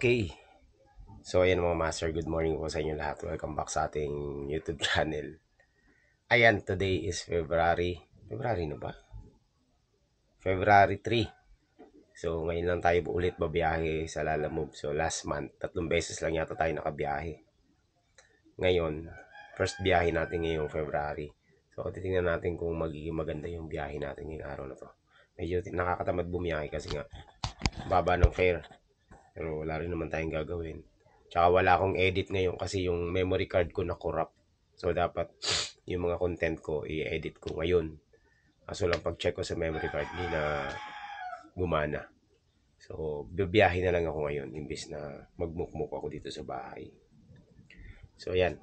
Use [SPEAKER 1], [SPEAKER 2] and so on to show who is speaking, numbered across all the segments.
[SPEAKER 1] Okay. So, ayan mga master, good morning po sa inyo lahat. Welcome back sa ating YouTube channel. Ayan, today is February na ba? February 3. So, ngayon lang tayo ulit babiyahe sa Lalamove. So, last month, 3 beses lang yata tayo nakabiyahe. Ngayon, first biyahe natin ngayong February. So, titingnan natin kung magiging maganda yung biyahe natin ngayong araw na to. Medyo nakakatamad bumiyahe kasi nga, baba ng fare. Pero wala rin naman tayong gagawin. Tsaka wala akong edit ngayon kasi yung memory card ko na corrupt. So, dapat yung mga content ko, i-edit ko ngayon. Kaso lang pag-check ko sa memory card, hindi na gumana. So, bibiyahe na lang ako ngayon imbis na magmukmuk ako dito sa bahay. So, ayan.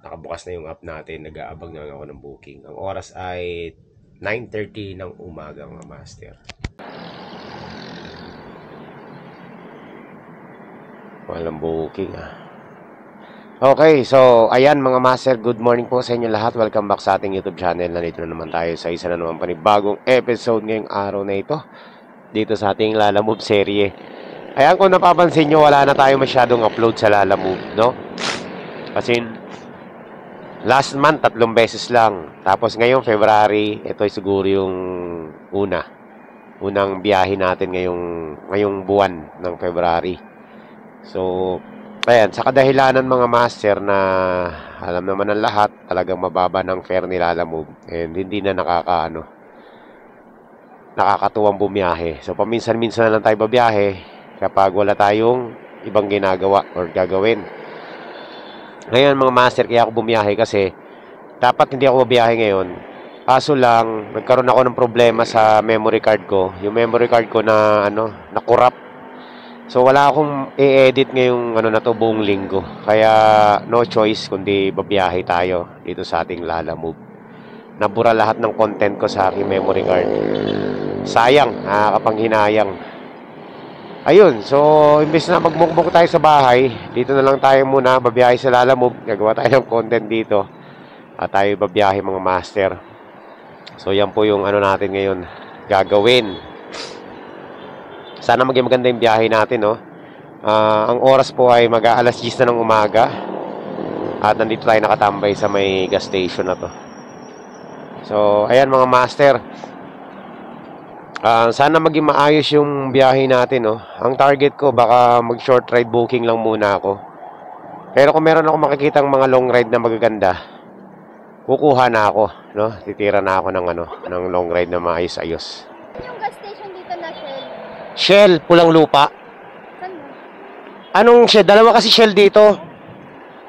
[SPEAKER 1] Nakabukas na yung app natin. Nag-aabang na lang ako ng booking. Ang oras ay 9:30 ng umaga mga master. Walang booking Okay, so ayan mga master, good morning po sa inyo lahat. Welcome back sa ating YouTube channel. Nandito na naman tayo sa isa na naman panibagong episode ngayong araw na ito dito sa ating Lalamove serye. Ayan, kung napapansin nyo, wala na tayo masyadong upload sa Lalamove, no? Kasi last month, 3 beses lang. Tapos ngayon, February, ito ay siguro yung unang biyahe natin ngayong buwan ng February. So, ayan, sa kadahilanan mga master na alam naman ng lahat, talagang mababa ng fare ni Lalamove and hindi na nakakatuwang bumiyahe. So, paminsan-minsan na lang tayo babiyahe kapag wala tayong ibang ginagawa or gagawin. Ngayon mga master, kaya ako bumiyahe kasi dapat hindi ako babiyahe ngayon. Kaso lang, nagkaroon ako ng problema sa memory card ko. Yung memory card ko na corrupt. So wala akong i-edit ngayong buong linggo. Kaya no choice kundi babiyahe tayo dito sa ating Lalamove. Nabura lahat ng content ko sa aking memory card. Sayang, nakakapanghinayang. Ayun, so imbes na magmukmuk tayo sa bahay, dito na lang tayo muna babiyahe sa Lalamove. Gagawa tayo ng content dito. At tayo babiyahe mga master. So yan po yung natin ngayon gagawin. Sana maging maganda yung biyahe natin, no? Ang oras po ay mag-aalas 10 na ng umaga. At nandito tayo nakatambay sa may gas station na to. So, ayan mga master. Sana maging maayos yung biyahe natin, no? Ang target ko, baka mag-short ride booking lang muna ako. Pero kung meron ako makikitang mga long ride na magaganda, kukuha na ako, no? Titira na ako ng long ride na maayos-ayos.
[SPEAKER 2] Yung gas station dito na Shell?
[SPEAKER 1] Shell, Pulang Lupa.
[SPEAKER 2] Saan mo?
[SPEAKER 1] Anong Shell? Dalawa kasi Shell dito.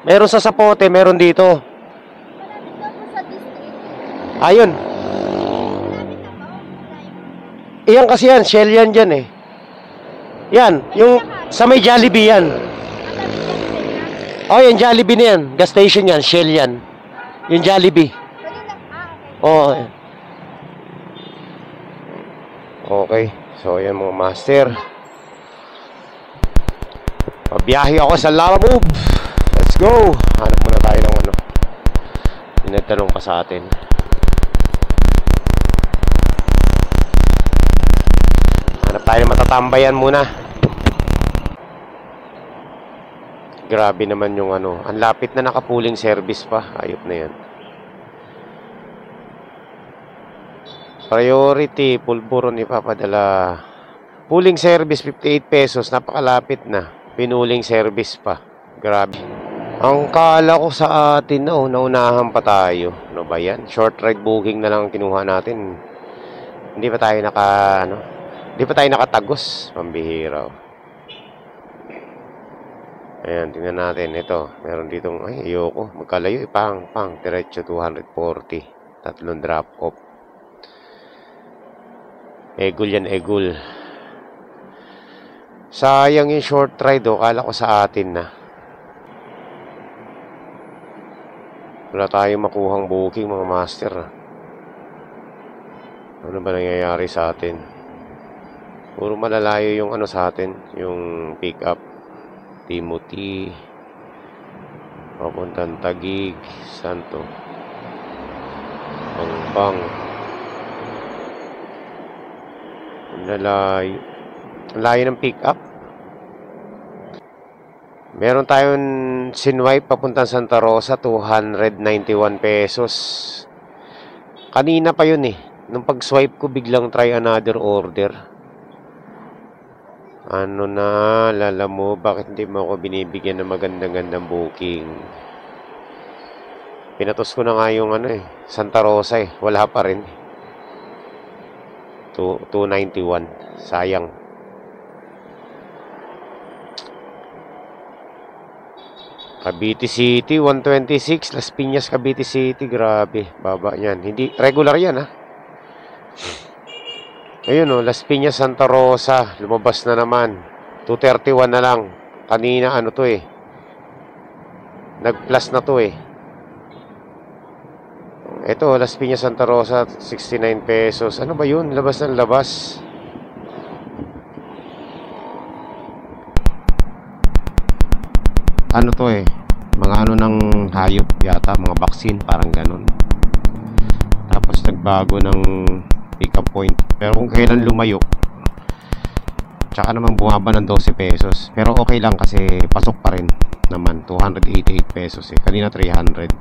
[SPEAKER 1] Meron sa Sapote, meron dito.
[SPEAKER 2] Malapit daw po sa district.
[SPEAKER 1] Ayun.
[SPEAKER 2] Malapit na ba?
[SPEAKER 1] Iyan kasi yan, Shell yan dyan eh. Yan, yung sa may Jollibee yan. Oh, yan Jollibee na yan. Gas station yan, Shell yan. Yung Jollibee.
[SPEAKER 2] Pwede na. Okay.
[SPEAKER 1] Oo. Okay. So, ayan mga master. Pabiyahe ako sa Lalamove. Let's go. Hanap muna tayo ng Pinagtanong pa sa atin. Hanap tayo ng matatambayan muna. Grabe naman yung ang lapit na nakapuling service pa. Ayop na yan. Priority, pulburon ipapadala. Pooling service, 58 pesos. Napakalapit na. Pinuling service pa. Grabe. Ang kala ko sa atin na naunahan pa tayo. Ano ba yan? Short ride booking na lang kinuha natin. Hindi pa tayo Hindi pa tayo nakatagos. Pambihira. Ayan, tingnan natin. Ito, meron ditong, ayoko. Magkalayo, pang. Diretso 240. 3 drop off. Egul yan, egul. Sayang yung short ride, kala ko sa atin na. Wala tayong makuhang booking, mga master. Ano ba nangyayari sa atin? Puro malalayo yung sa atin. Yung pick up. Timothy. Papuntang Taguig. Santo. Pang. Layo ng pick up. Meron tayong sinwipe papuntang Santa Rosa, 291 pesos. Kanina pa yun eh. Nung pag-swipe ko, biglang try another order. Ano na, lala mo, bakit hindi mo ako binibigyan ng magandang-gandang booking? Pinatos ko na nga yung Santa Rosa eh. Wala pa rin. 291. Sayang. Cavite City, 126. Las Piñas, Cavite City. Grabe. Baba yan. Hindi, regular yan ha. Ayun o, Las Piñas, Santa Rosa. Lumabas na naman. 231 na lang. Kanina ano to eh. Nag-plus na to eh. Ito, Las Piñas, Santa Rosa, 69 pesos. Ano ba yun? Labas ng labas. Ano to eh, mga ano ng hayop yata, mga vaccine, parang ganun. Tapos nagbago ng pick up point, pero kung kailan lumayo, tsaka naman bumaba ng 12 pesos. Pero okay lang kasi pasok pa rin naman, 288 pesos eh, kanina 300.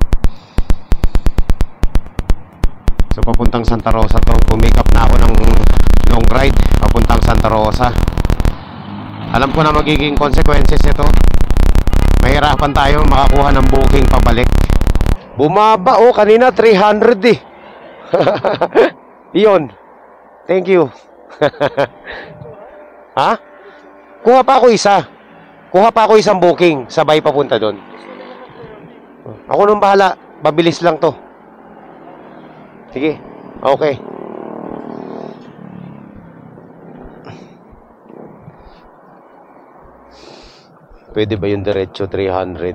[SPEAKER 1] So papuntang Santa Rosa to, pumake up na ako ng long ride papuntang Santa Rosa. Alam ko na magiging consequences nito. Mahirapan tayo makakuha ng booking pabalik. Bumaba oh, kanina 300 eh. Iyon. Thank you. Ha? Kuha pa ako isa. Kuha pa ako isang booking, sabay papunta doon. Ako nung bahala, mabilis lang to. Sige. Okay. Pwede ba yung diretso 300?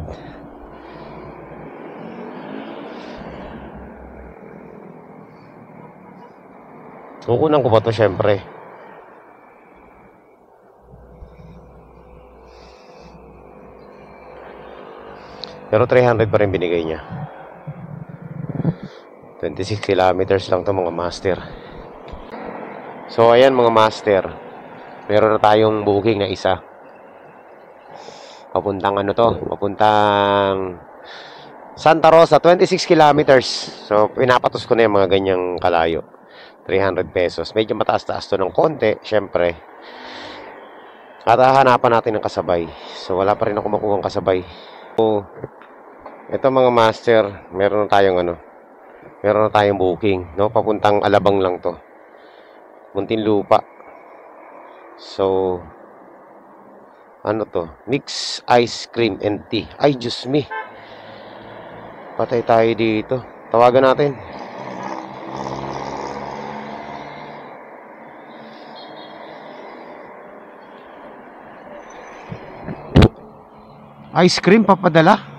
[SPEAKER 1] Kukunan ko pa to syempre. Pero 300 pa rin binigay niya. 26 kilometers lang to mga master. So ayan mga master, meron na tayong booking na isa. Papuntang ano to? Papuntang Santa Rosa, 26 kilometers. So, pinapatos ko na yung mga ganyang kalayo. 300 pesos. Medyo mataas-taas to ng konti, syempre. At hahanapan natin ng kasabay. So, wala pa rin ako makuha ng kasabay. So, ito mga master, meron na tayong booking, no? Papuntang Alabang lang to. Muntinlupa. So, ano to? Mix ice cream and tea. Ay, Diyos me. Patay tayo dito. Tawagan natin. Ice cream papadala?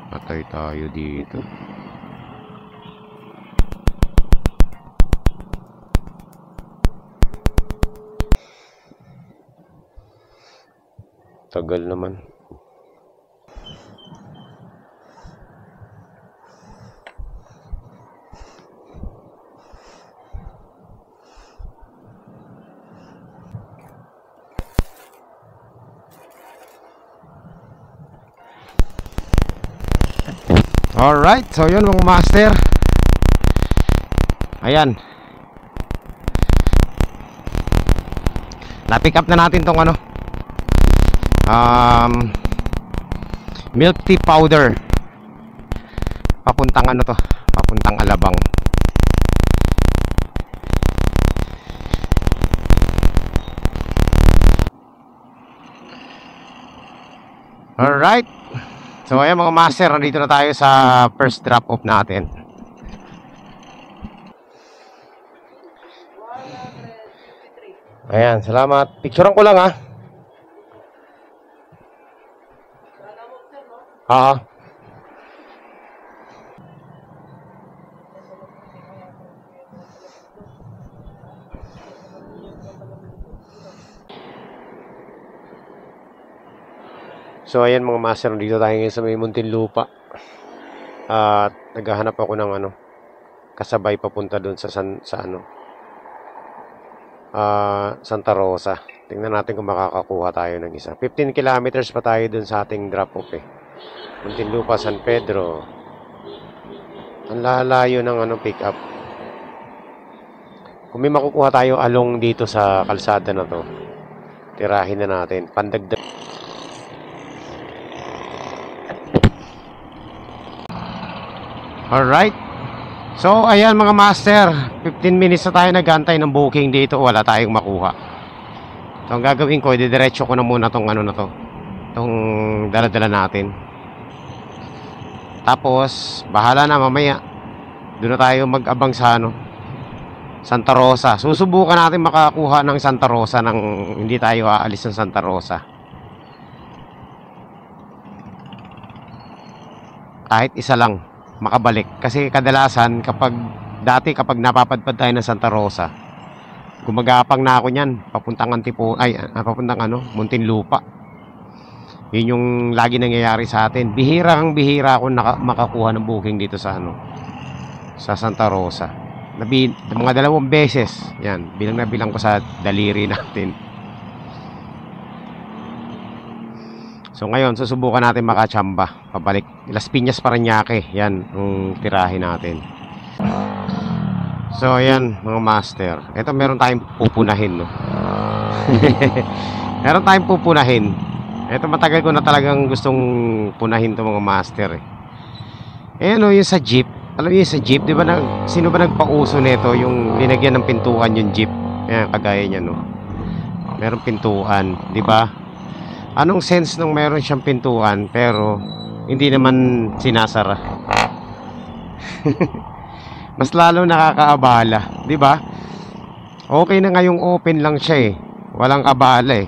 [SPEAKER 1] Patay tayo dito. Tagal naman. Alright, so yun mga master. Ayan. Na-pick up na natin tong milk tea powder. Papuntang papuntang Alabang. Alright. So ayan mga master, nandito na tayo sa first drop off natin. Ayan, salamat. Picturean ko lang ha. So ayan mga master, dito tayo ngayon sa may Muntinlupa. At naghahanap ako ng kasabay papunta doon sa ano, Santa Rosa. Tingnan natin kung makakakuha tayo ng isa. 15 kilometers pa tayo doon sa ating drop off eh. Muntinlupa, San Pedro. Ang lalayo ng ano, pick up. Kung may makukuha tayo along dito sa kalsada na to, tirahin na natin. Pandagdag. Alright. So, ayan mga master. 15 minutes na tayo nag-antay ng booking dito. Wala tayong makuha. So, ang gagawin ko, didiretso ko na muna tong ano na to. Tong dala-dala natin. Tapos, bahala na mamaya. Doon na tayo mag-abang sa ano, Santa Rosa. Susubukan natin makakuha ng Santa Rosa nang hindi tayo aalis ng Santa Rosa. Kahit isa lang makabalik. Kasi kadalasan kapag napapadpad tayo ng Santa Rosa, gumagapang na ako niyan papuntang papuntang ano, Muntinlupa. Yun yung lagi nangyayari sa atin. Bihira ako makakuha ng booking dito sa ano, sa Santa Rosa. Mga 2 beses. Yan, bilang ko sa daliri natin. So ngayon, susubukan natin makachamba. Pabalik. Las Piñas, Parañaque. Yan, yung tirahin natin. So ayan, mga master. Ito meron tayong pupunahin, no? Meron tayong pupunahin. Ito matagal ko na talagang gustong punahin to mga master eh. Ayan o, yung sa jeep. Alam niyo sa jeep, di ba sino ba nagpauso nito yung linagyan ng pintuan yung jeep? Ayan, kagaya niya, no? Meron pintuan, di ba? Anong sense nung meron siyang pintuan pero hindi naman sinasara? Mas lalo nakakaabala, di ba? Okay na ngayong open lang siya eh. Walang abala eh.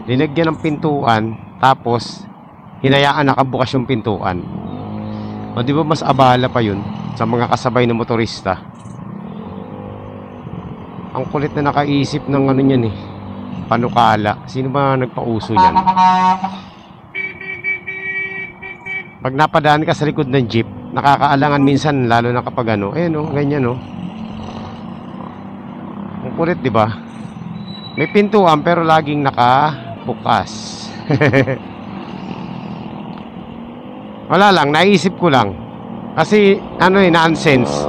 [SPEAKER 1] Linagyan ng pintuan tapos hinayaan nakabukas yung pintuan. O di ba mas abala pa yun sa mga kasabay na motorista? Ang kulit na nakaisip ng ano niyan eh, panukala. Sino ba nagpauso yan? Pag napadaan ka sa likod ng jeep, nakakaalangan minsan, lalo na kapag ano, no, ganyan no. Ang kulit, di ba? May pintuan pero laging nakabukas. Wala lang, naisip ko lang. Kasi ano eh, nonsense.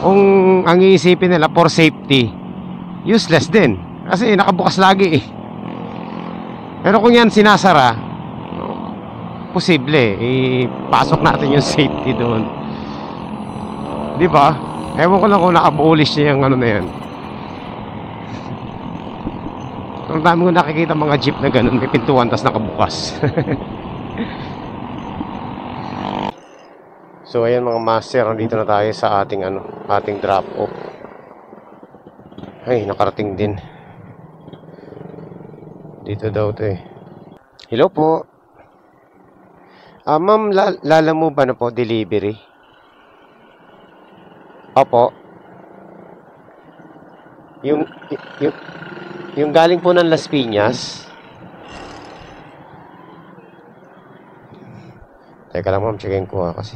[SPEAKER 1] Kung ang iisipin nila for safety, useless din. Kasi nakabukas lagi eh. Pero kung yan sinasara, posible ipasok natin yung safety doon. Di ba? Ewan ko lang kung naka-abolish niya yung ano na yan. Ang dami ko nakikita mga jeep na ganun, may pintuan tas nakabukas. So ayan mga master, nandito na tayo sa ating drop off. Ay, nakarating din. Dito daw to eh. Hello po. Ma'am, lala mo ba na po delivery? Opo. Yung galing po ng Las Piñas. Teka lang ma'am, checkin ko kasi.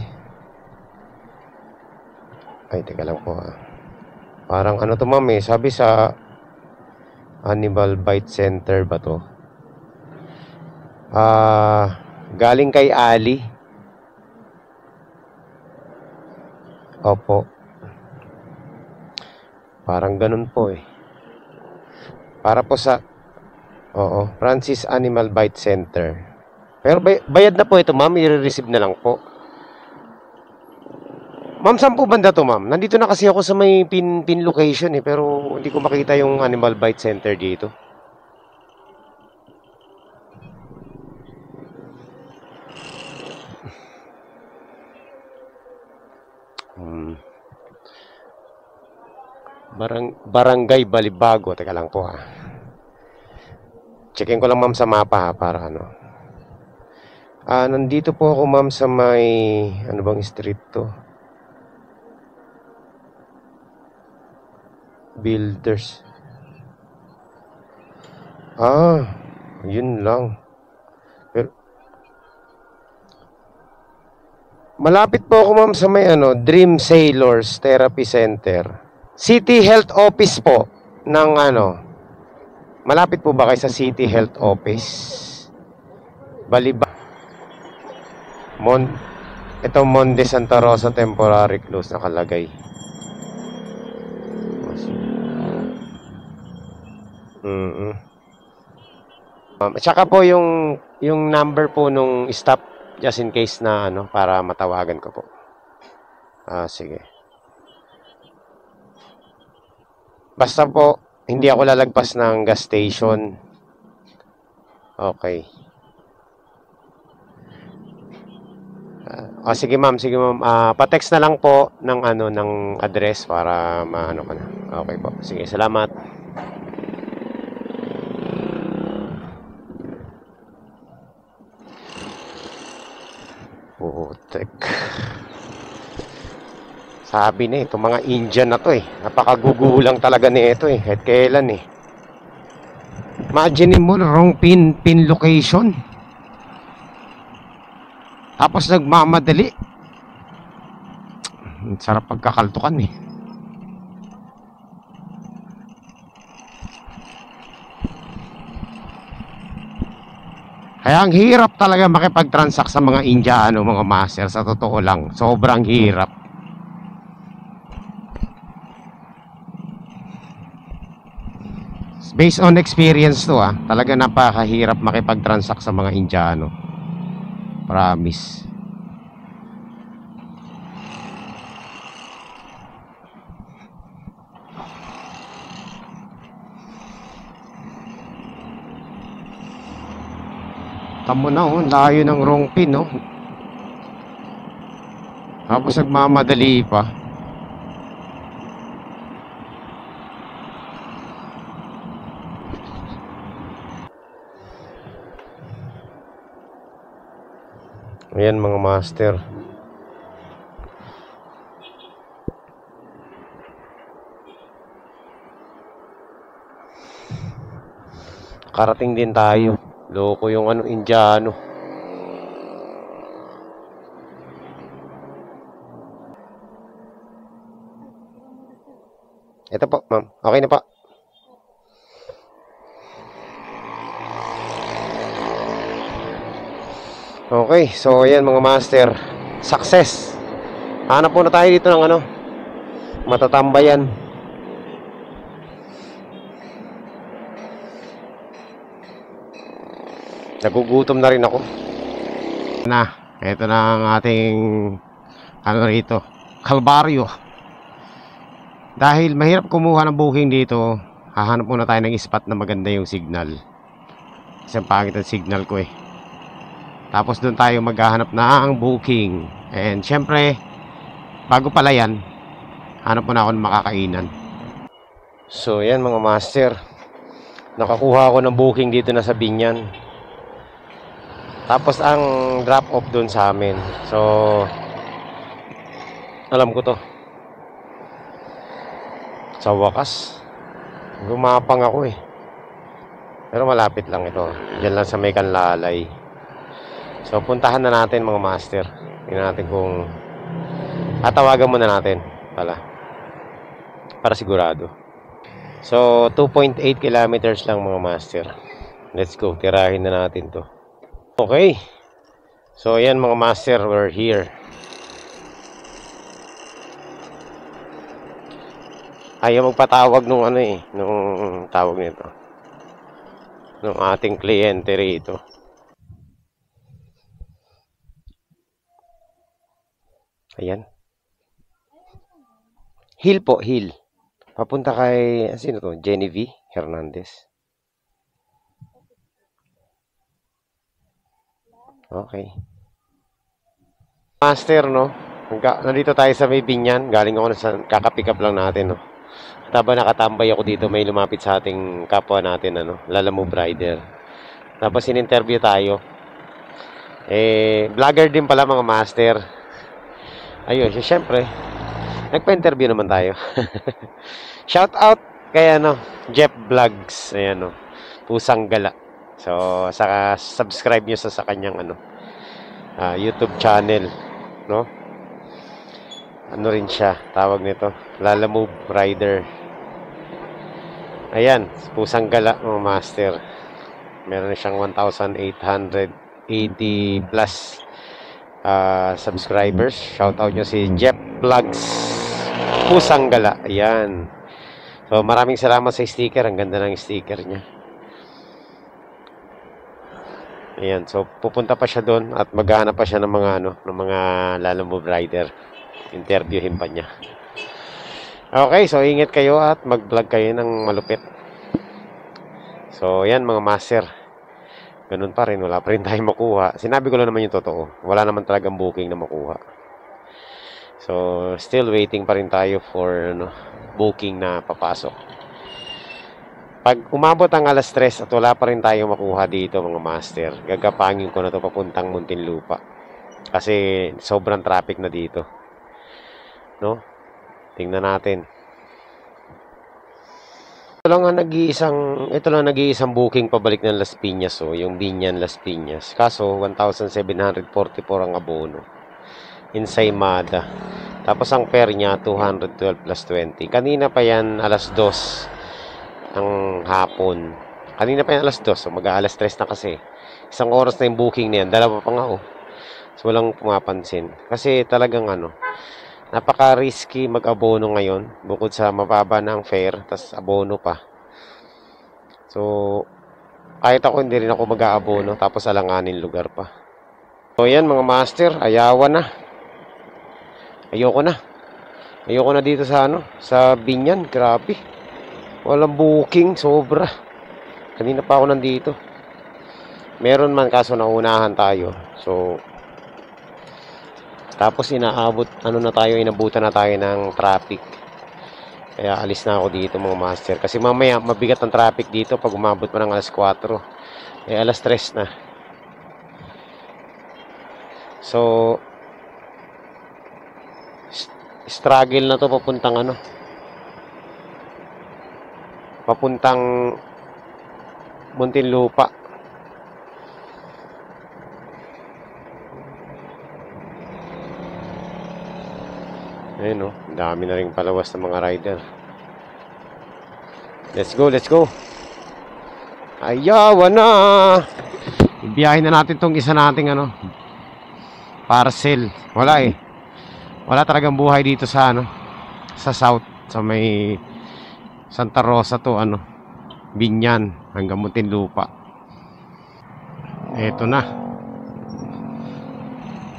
[SPEAKER 1] Ay, teka lang po Parang ano to ma'am eh, sabi sa Animal Bite Center ba to? Galing kay Ali. Opo. Parang ganun po eh. Para po sa Francis Animal Bite Center. Pero bayad na po ito ma'am, i-receive na lang po. Ma'am, saan po banda to ma'am? Nandito na kasi ako sa may pin location eh, pero hindi ko makita yung Animal Bite Center dito. Barangay Balibago. Teka lang po Checkin ko lang ma'am sa mapa para ano. Nandito po ako ma'am sa may ano bang street to? Builders. Yun lang. Pero Malapit po ako ma'am sa may Dream Sailors Therapy Center. City Health Office po ng malapit po ba kayo sa City Health Office? Baliba. Ito Monde Santa Rosa temporary close nakalagay. At saka po yung number po nung stop just in case na para matawagan ko po. Sige. Basta po hindi ako lalagpas ng gas station. Okay. Sige ma'am, pa-text na lang po ng ng address para maano ka na. Okay po. Sige, salamat. Putek. Sabi na itong mga Indian na to napakagugulang talaga ni ito kahit kailan Imagine mo, wrong pin location. Tapos nagmamadali. Sarap pagkakaltukan Kaya ang hirap talaga makipag-transact sa mga Indiano, mga master. Sa totoo lang, sobrang hirap. Based on experience to talaga napakahirap makipag-transact sa mga Indiano. Promise. Tamo na layo ng wrong pin Tapos nagmamadali pa. Ayan mga master. Karating din tayo. Loko yung Indiano. Ito po, ma'am. Okay na po. Okay, so ayan mga master, success. Hanap muna tayo dito ng matatambayan. Nagugutom na rin ako. Ito na ang ating rito, Kalbaryo. Dahil mahirap kumuha ng booking dito, hahanap muna tayo ng spot na maganda yung signal. Kasi ang pangit ang signal ko Tapos doon tayo maghahanap na ang booking. And syempre, bago pala yan, hanap muna ako ng makakainan. So yan mga master, nakakuha ako ng booking dito na sa Binyan. Tapos ang drop off doon sa amin. So alam ko to. Sa wakas, gumapang ako Pero malapit lang ito. Diyan lang sa may Kanlalay. So puntahan na natin mga master. Tingnan natin kung tatawagan muna natin para sigurado. So 2.8 kilometers lang mga master. Let's go, tirahin na natin to. Okay. So ayan mga master, we're here. Ayaw magpatawag nung nung tawag nito, nung ating kliyente rito. Ayan. Hill po, Hill. Papunta kay, sino to? Genevieve Hernandez. Okay. Master, nandito tayo sa may Binyan. Galing ako kakapick up lang natin, Taba nakatambay ako dito, may lumapit sa ating kapwa natin, Lalamove Rider. Tapos in-interview tayo. Vlogger din pala mga master. Ayun, syempre, nagpa-interview naman tayo. Shout out kay Jeff Vlogs, ayan Pusang Gala. So, saka subscribe nyo sa kanyang YouTube channel. no? Ano rin siya, tawag nito, Lalamove Rider. Ayan, pusang gala mga master. Meron siyang 1,880 plus subscribers. Shoutout nyo si Jeff Vlogs, pusang gala. Ayan. So maraming salamat sa sticker. Ang ganda ng sticker niya. Ayan, so pupunta pa siya doon at maghahanap pa siya ng mga ng mga Lalamove Rider. Interviewin pa niya. Okay, so ingat kayo at mag-vlog kayo ng malupit. So, yan mga master. Ganun pa rin, wala pa rin tayong makuha. Sinabi ko lang naman yung totoo. Wala naman talagang booking na makuha. So, still waiting pa rin tayo for booking na papasok. Pag umabot ang alas 3 at wala pa rin tayo makuha dito mga master, gagapangin ko na to papuntang Muntinlupa. Kasi sobrang traffic na dito. No? Tingnan natin. Ito lang nag-iisang booking pabalik ng Las Piñas, yung Binyan Las Piñas. Kaso 1,744 ang abono in Saymada. Tapos ang fare niya 212 plus 20. Kanina pa yan alas 2 ng hapon. Kanina pa yan alas 2, so mag-aalas 3 na kasi. Isang oras na yung booking na yan. Dalawa pa nga So walang pumapansin. Kasi talagang napaka-risky mag-abono ngayon. Bukod sa mababa ng fare, tas abono pa. So, kahit ako hindi rin ako mag-aabono, tapos alanganin lugar pa. So, yan mga master, ayawan na. Ayoko na. Ayoko na dito sa sa Binyan, grabe. Walang booking, sobra. Kanina pa ako nandito. Meron man kaso naunahan tayo. So, tapos inabutan na tayo ng traffic. Kaya alis na ako dito mga master. Kasi mamaya mabigat ang traffic dito pag umabot pa ng alas 4. Alas 3 na. So, struggle na to papuntang Muntinlupa. Ayun dami na ring palawas ng mga rider. Let's go. Ayaw na. Ibiyahin na natin tong isa nating parcel. Wala talagang buhay dito sa sa south, sa may Santa Rosa to Binyan hanggang Muntinlupa. Eto na.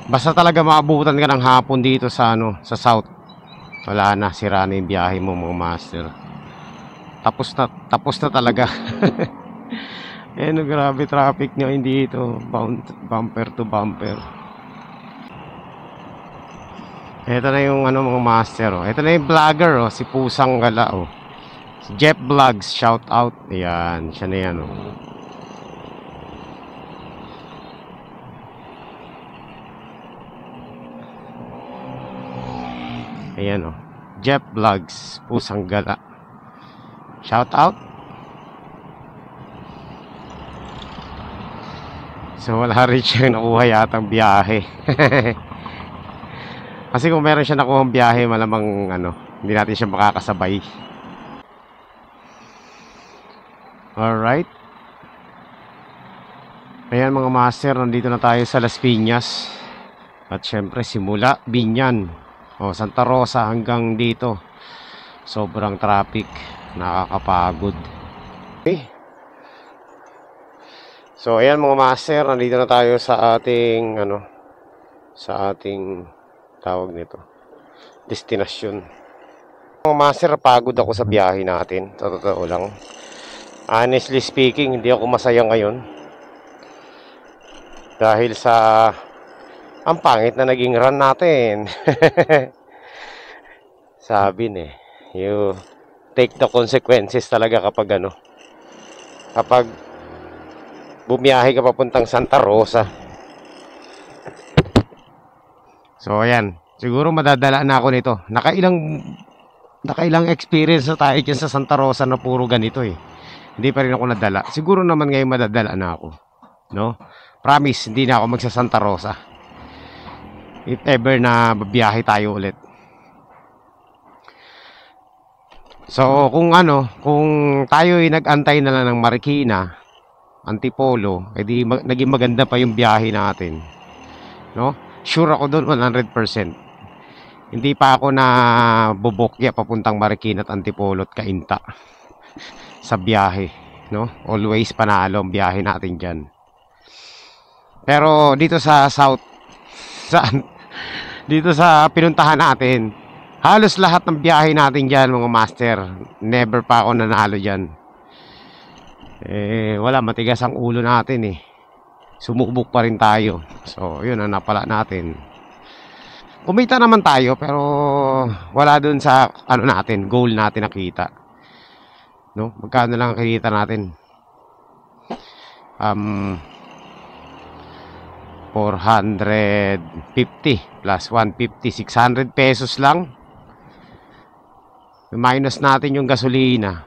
[SPEAKER 1] Basta talaga maabutan ka ng hapon dito sa sa south. Wala na, sira na yung biyahe mo mga master. Tapos na talaga. Grabe traffic nyo dito. Bumper to bumper. Ito na yung mga master. Ito na yung vlogger si Pusang Gala Si Jeff Vlogs, shout out. Ayan, siya na yan Ayan Jeff Vlogs, Pusang Gala. Shout out. So wala rin siya nakuha yatang biyahe. Kasi kung meron siya nakuha biyahe, malamang hindi natin siya makakasabay. Alright. Ayan mga master, nandito na tayo sa Las Piñas. At syempre simula Binyan Santa Rosa hanggang dito. Sobrang traffic, nakakapagod. Okay. So ayan mga master, nandito na tayo sa ating tawag nito, destinasyon. Mga master, pagod ako sa biyahe natin. Totoo lang. Honestly speaking, hindi ako masaya ngayon. Dahil sa ang pangit na naging run natin. Sabi you take the consequences talaga kapag kapag bumiyahe ka papuntang Santa Rosa. So ayan, siguro madadala na ako nito. Nakailang experience na tayo dyan sa Santa Rosa na puro ganito Hindi pa rin ako nadala. Siguro naman ngayon madadala na ako. Promise, hindi na ako magsa Santa Rosa. if ever na babiyahe tayo ulit. So kung tayo ay nag-antay na lang ng Marikina, Antipolo, edi naging maganda pa yung biyahe natin, no? Sure ako doon 100%. Hindi pa ako na bubukya papuntang Marikina at Antipolo at Cainta sa biyahe, no? Always panalo ang biyahe natin diyan. Pero dito sa South, dito sa pinuntahan natin, halos lahat ng biyahe natin dyan, mga master, never pa ako nanalo dyan. Wala, matigas ang ulo natin eh. Sumubok pa rin tayo. So, yun ang napala natin. Kumita naman tayo, pero wala dun sa, natin, goal natin nakita. No? Magkano lang nakita natin? 450 plus 150, 600 pesos lang. Minus natin yung gasolina.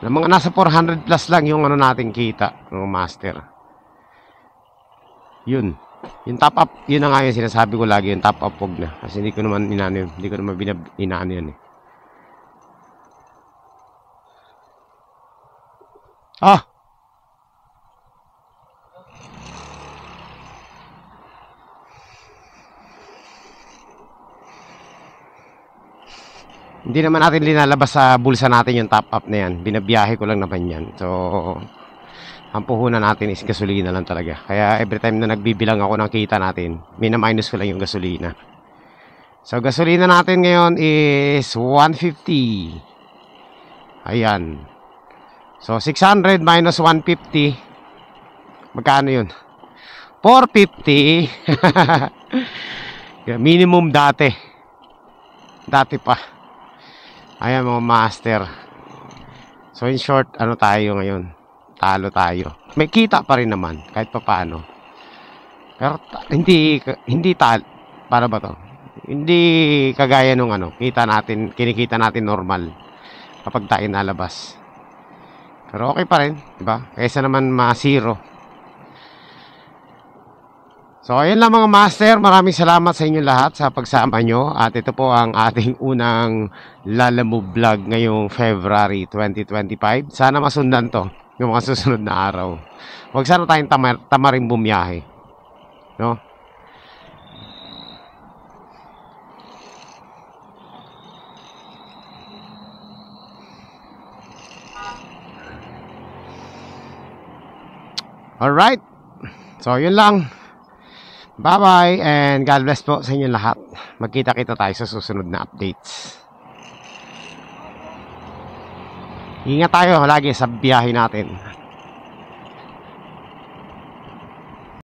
[SPEAKER 1] Mga nasa 400 plus lang yung natin kita, ng master. Yun. Yung top up, yun na nga yung sinasabi ko lagi, yung top up wag na. Kasi hindi ko naman inano yun. Hindi ko naman inaano yun eh. Hindi naman natin linalabas sa bulsa natin yung top up na yan. Binabiyahe ko lang naman yan. So, ang puhunan natin is gasolina lang talaga. Kaya every time na nagbibilang ako ng kita natin, mina-minus ko lang yung gasolina. So, gasolina natin ngayon is 150. Ayan. So, 600 minus 150. Magkano yun? 450. Minimum dati. Dati pa. Ayan mga master. So in short, tayo ngayon? Talo tayo. May kita pa rin naman kahit pa paano. Pero hindi para ba to? Hindi kagaya nung kinikita natin normal kapag tayo nalabas. Pero okay pa rin, di ba? Kaysa naman ma-zero. So, ayan lang mga master. Maraming salamat sa inyo lahat sa pagsama nyo. At ito po ang ating unang Lalamove vlog ngayong February 2025. Sana masundan to yung mga susunod na araw. Huwag sana tayong tamaring bumiyahe. No? Alright. So, yun lang. Bye-bye and God bless po sa inyo lahat. Magkita-kita tayo sa susunod na updates. Ingat tayo lagi sa biyahe natin.